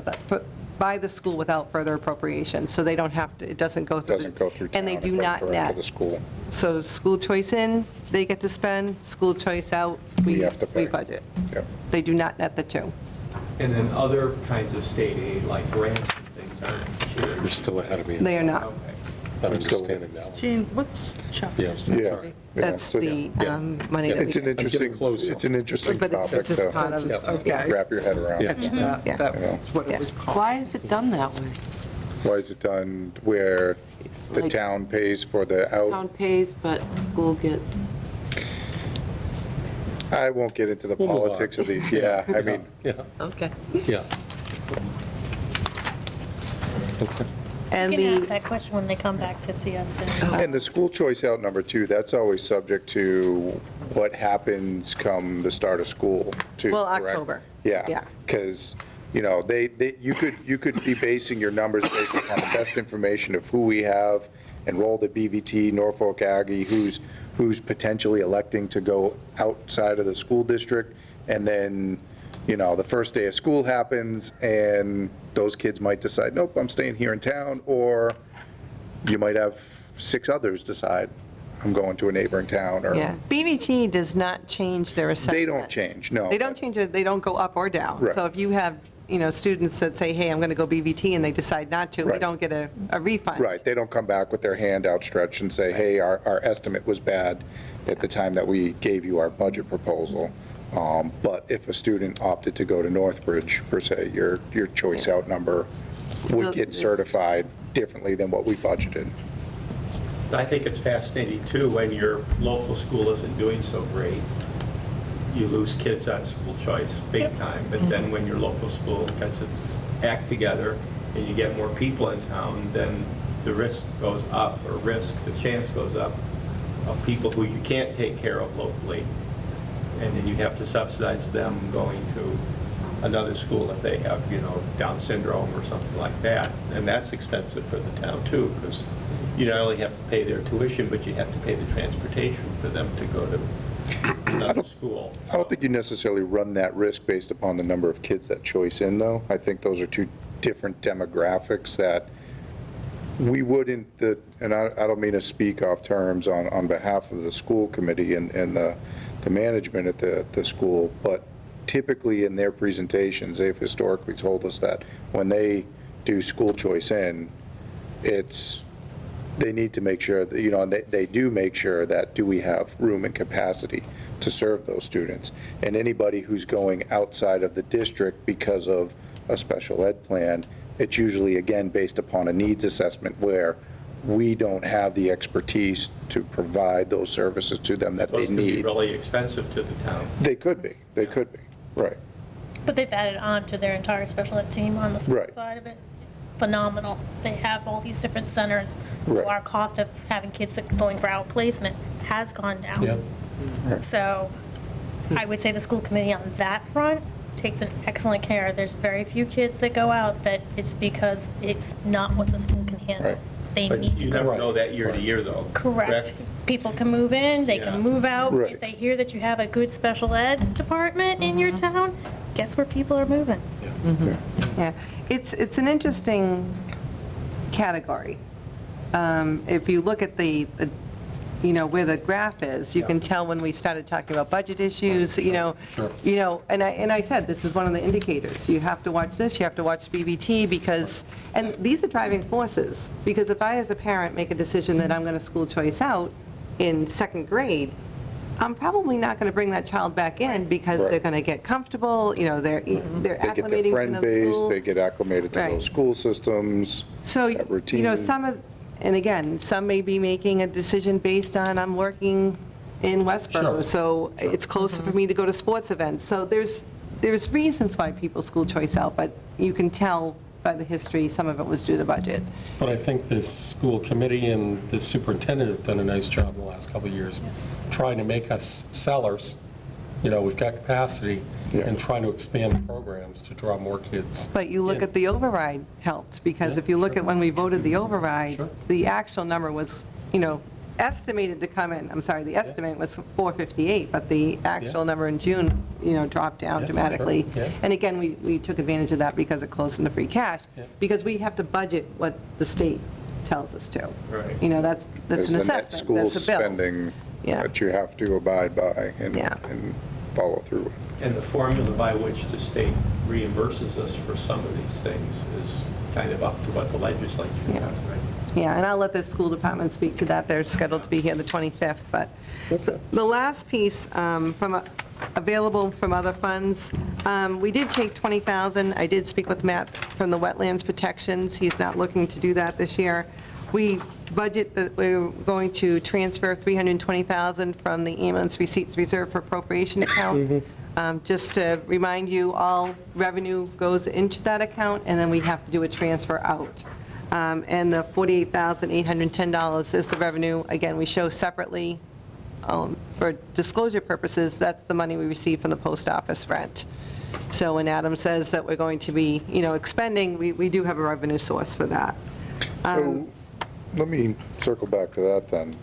by the school without further appropriation, so they don't have to, it doesn't go through. Doesn't go through town. And they it do goes not direct net. to the school. So school choice in, they get to spend, school choice out, We have to pay. we budget. Yep. They do not net the two. And then other kinds of state aid, like grants and things, aren't cherry You're sheet? still ahead of me. They are not. Okay. I'm understanding that one. Gene, what's chapter? Yeah. Yeah. That's So the money that we It's an get. interesting, close. it's an interesting But it's topic just part to of, Okay. wrap your head around. Yeah. yeah. That's what Yeah. it was called. Why is it done that way? Why is it done where the Like- town pays for the out? Town pays, but the school gets, I won't get into the We'll move on. politics of these, yeah, I mean, Yeah, okay. yeah. Okay. And You can ask the, that question when they come back to see us. And and the school choice out number 2, that's always subject to what happens come the start of school, too. Well, correct? October. Yeah. Yeah. Because, you could be basing your numbers based upon the best information of who we have enrolled at BVT, Norfolk Aggie, who's potentially electing to go outside of the school district, and then, the first day of school happens, and those kids might decide, nope, I'm staying here in town, or you might have 6 others decide, I'm going to a neighboring town, or. yeah, BBT does not change their assessment. They don't change, no. They don't change it, they don't go up or down. Right. So if you have, students that say, hey, I'm going to go BBT, and they decide not to, we Right. don't get a refund. Right, they don't come back with their hand outstretched and say, hey, our estimate was bad at the time that we gave you our budget proposal. But if a student opted to go to Northbridge, per se, your choice out number would get certified differently than what we budgeted. I think it's fascinating, too, when your local school isn't doing so great, you lose kids on school choice big Yep. time. But then when your local school gets its act together and you get more people in town, then the risk goes up, or the chance goes up of people who you can't take care of locally. And then you have to subsidize them going to another school if they have, Down syndrome or something like that. And that's expensive for the town, too, because you not only have to pay their tuition, but you have to pay the transportation for them to go to another school. I don't think you necessarily run that risk based upon the number of kids that choice in, though. I think those are 2 different demographics that we wouldn't, and I don't mean to speak off terms on behalf of the school committee and the management at the school, but typically in their presentations, they've historically told us that when they do school choice in, it's they need to make sure that, and they do make sure that, do we have room and capacity to serve those students? And anybody who's going outside of the district because of a special ed plan, it's usually, again, based upon a needs assessment where we don't have the expertise to provide those services to them that Those they could be need. really expensive to the town. They could be, right. But they've added on to their entire special ed team on the school Right. side of it. Phenomenal. They have all these different centers, so Right. our cost of having kids going for outplacement has gone down. Yeah. So I would say the school committee on that front takes an excellent care. There's very few kids that go out that it's because it's not what the school can handle. Right. They But need to you go. never know that year to year, though. Correct. People can move in, they Yeah. can move out. Right. If they hear that you have a good special ed department in your town, guess where people are moving? Yeah, it's an interesting category. If you look at where the graph is, you can tell when we started talking about budget issues, Sure. and I said, this is one of the indicators. You have to watch this, you have to watch BBT, because, and these are driving forces, because if I, as a parent, make a decision that I'm going to school choice out in second grade, I'm probably not going to bring that child back in because Right. they're going to get comfortable, they're They get their acclimating to friend another base, school. they get acclimated to Right. those school systems, So, that routine. and again, some may be making a decision based on, I'm working in Westboro, Sure. so it's closer for me to go to sports events. So there's reasons why people school choice out, but you can tell by the history, some of it was due to budget. But I think this school committee and the superintendent have done a nice job in the last couple of years trying to make us sellers. We've got capacity Yeah. and trying to expand programs to draw more kids. But you look in. at the override helped, because Yeah, if you look sure. at when we voted the override, Sure. the actual number was, estimated to come in, I'm sorry, the estimate was 458, but the actual Yeah. number in June, dropped down Yeah, dramatically. sure, yeah. And again, we took advantage of that because it closed into free cash, Yeah. because we have to budget what the state tells us to. Right. That's There's an the net assessment, school that's a bill. spending Yeah. that you have to abide by and Yeah. and follow through with. And the formula by which the state reimburses us for some of these things is kind of up to what the legislature Yeah. does, right? Yeah, and I'll let the school department speak to that. They're scheduled to be here the 25th, but the last piece, available from other funds, we did take 20,000. I did speak with Matt from the Wetlands Protections. He's not looking to do that this year. We budget that we're going to transfer 320,000 from the ambulance receipts reserve for appropriation account. Just to remind you, all revenue goes into that account, and then we have to do a transfer out. And the $48,810 is the revenue. Again, we show separately, for disclosure purposes, that's the money we receive from the post office rent. So when Adam says that we're going to be, expending, we do have a revenue source for that. So let me circle back to that then.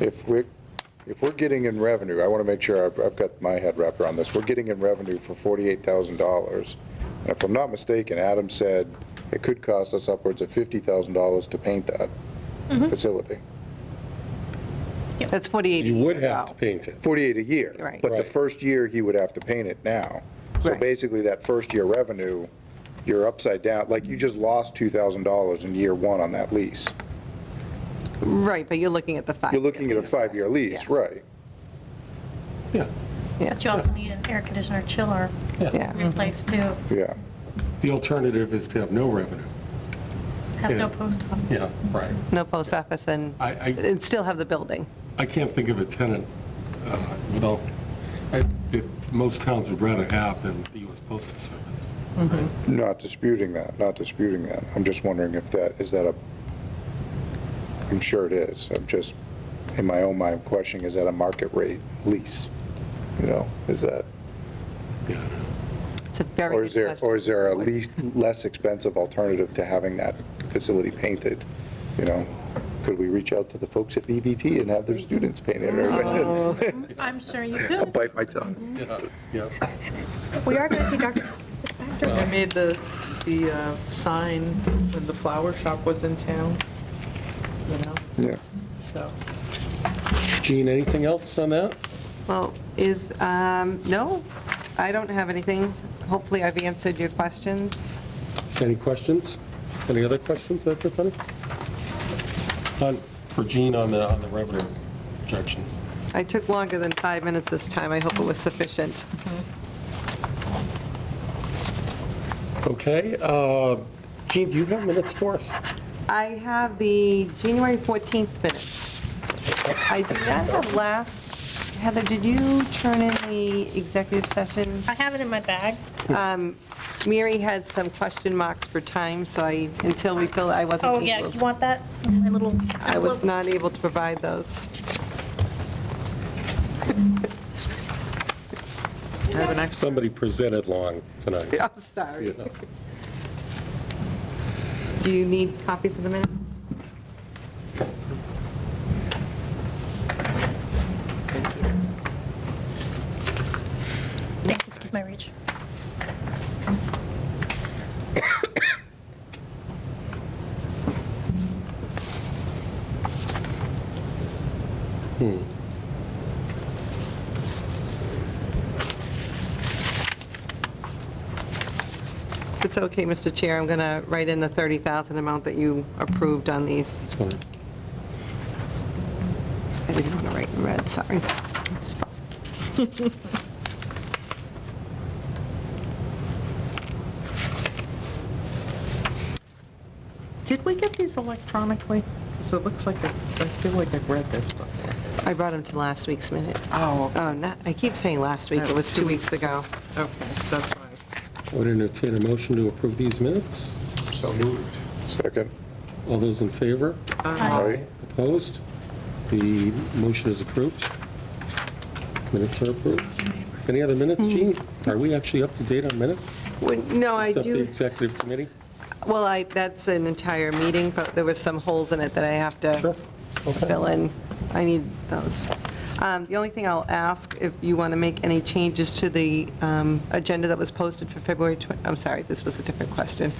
If we're getting in revenue, I want to make sure I've got my head wrapped around this. We're getting in revenue for $48,000. And if I'm not mistaken, Adam said it could cost us upwards of $50,000 to paint that facility. That's 48. You would have to paint it. 48 a year. Right. But the Right. first year, he would have to paint it now. So Right. basically, that first year revenue, you're upside down, like you just lost $2,000 in year one on that lease. Right, but you're looking at the 5. You're looking at a 5-year lease, Yeah. right? Yeah, Yeah, But you also need an air conditioner chiller yeah. replaced too. Yeah. the alternative is to have no revenue. Have no Yeah. post office. Yeah, right. No post office, and still have the building. I can't think of a tenant, that most towns would rather have than the U.S. Postal Service. Not disputing that. I'm just wondering if is that I'm sure it is. I'm just, in my own mind, questioning, is that a market rate lease? Is that, It's a very or good is there, question. or is there a least, less expensive alternative to having that facility painted? Could we reach out to the folks at VBT and have their students paint it? I'm sure you I'll could. bite my tongue. Yeah. We are going to see Dr. Fitzpatrick. I made the sign when the flower shop was in town, Yeah. so. Gene, anything else on that? Well, no, I don't have anything. Hopefully, I've answered your questions. Any questions? Any other questions, everybody? For Jean on the revenue projections. I took longer than 5 minutes this time. I hope it was sufficient. Okay, Jean, do you have minutes for us? I have the January 14th minutes. I do not have last, Heather, did you turn in the executive session? I have it in my bag. Mary had some question marks for time, so until we filled, I wasn't Oh, yeah, able. you want that? My little I was envelope? not able to provide those. I have an extra. Somebody presented long tonight. I'm sorry. You know. Do you need copies of the minutes? Excuse my reach. If it's okay, Mr. Chair, I'm going to write in the 30,000 amount that you approved on these. It's fine. I didn't want to write in red, sorry. Did we get these electronically? Because it looks like, I feel like I've read this before. I brought them to last week's minute. Oh, okay. Oh, not, I keep saying last week, it was 2 weeks ago. Okay, that's why. I would entertain a motion to approve these minutes. So moved. Second. All those in favor? Aye. Opposed? The motion is approved. Minutes are approved. Any other minutes, Jean? Are we actually up to date on minutes? No, I Except the do, executive committee? well, that's an entire meeting, but there was some holes in it that I have to Sure. Okay. fill in. I need those. The only thing I'll ask, if you want to make any changes to the agenda that was posted for February, I'm sorry, this was a different question.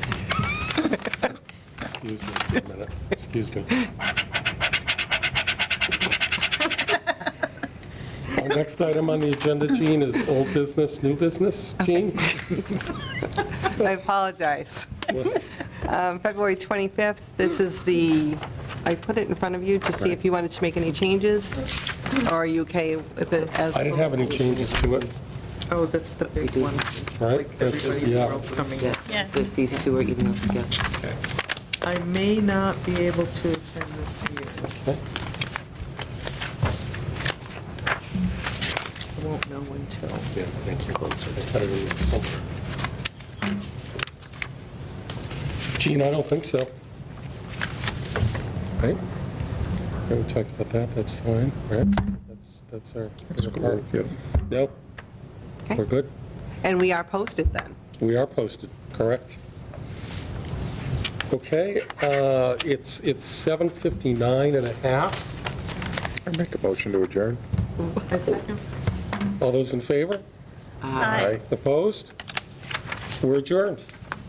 Excuse me for a minute. Excuse me. Our next item on the agenda, Jean, is old business, new business. Jean? I apologize. February 25th, this is I put it in front of you to see if you wanted to make any changes, or are you okay with it as? I didn't have any changes to it. Oh, that's the big one. Right, Like that's- everybody in the yeah. world's coming in. Yeah, Yeah. these two are emailed together. I may not be able to attend this meeting. Okay. I won't know until. Yeah, thank you. Closer. They cut it in there somewhere. Jean, I don't think so. Right? We haven't talked about that, that's fine, right? That's our part. Yep. Nope, Okay. we're good. And we are posted then. We are posted, correct. Okay, it's 7:59 and a half. I make a motion to adjourn. A second. All those in favor? Aye. Opposed? We're adjourned.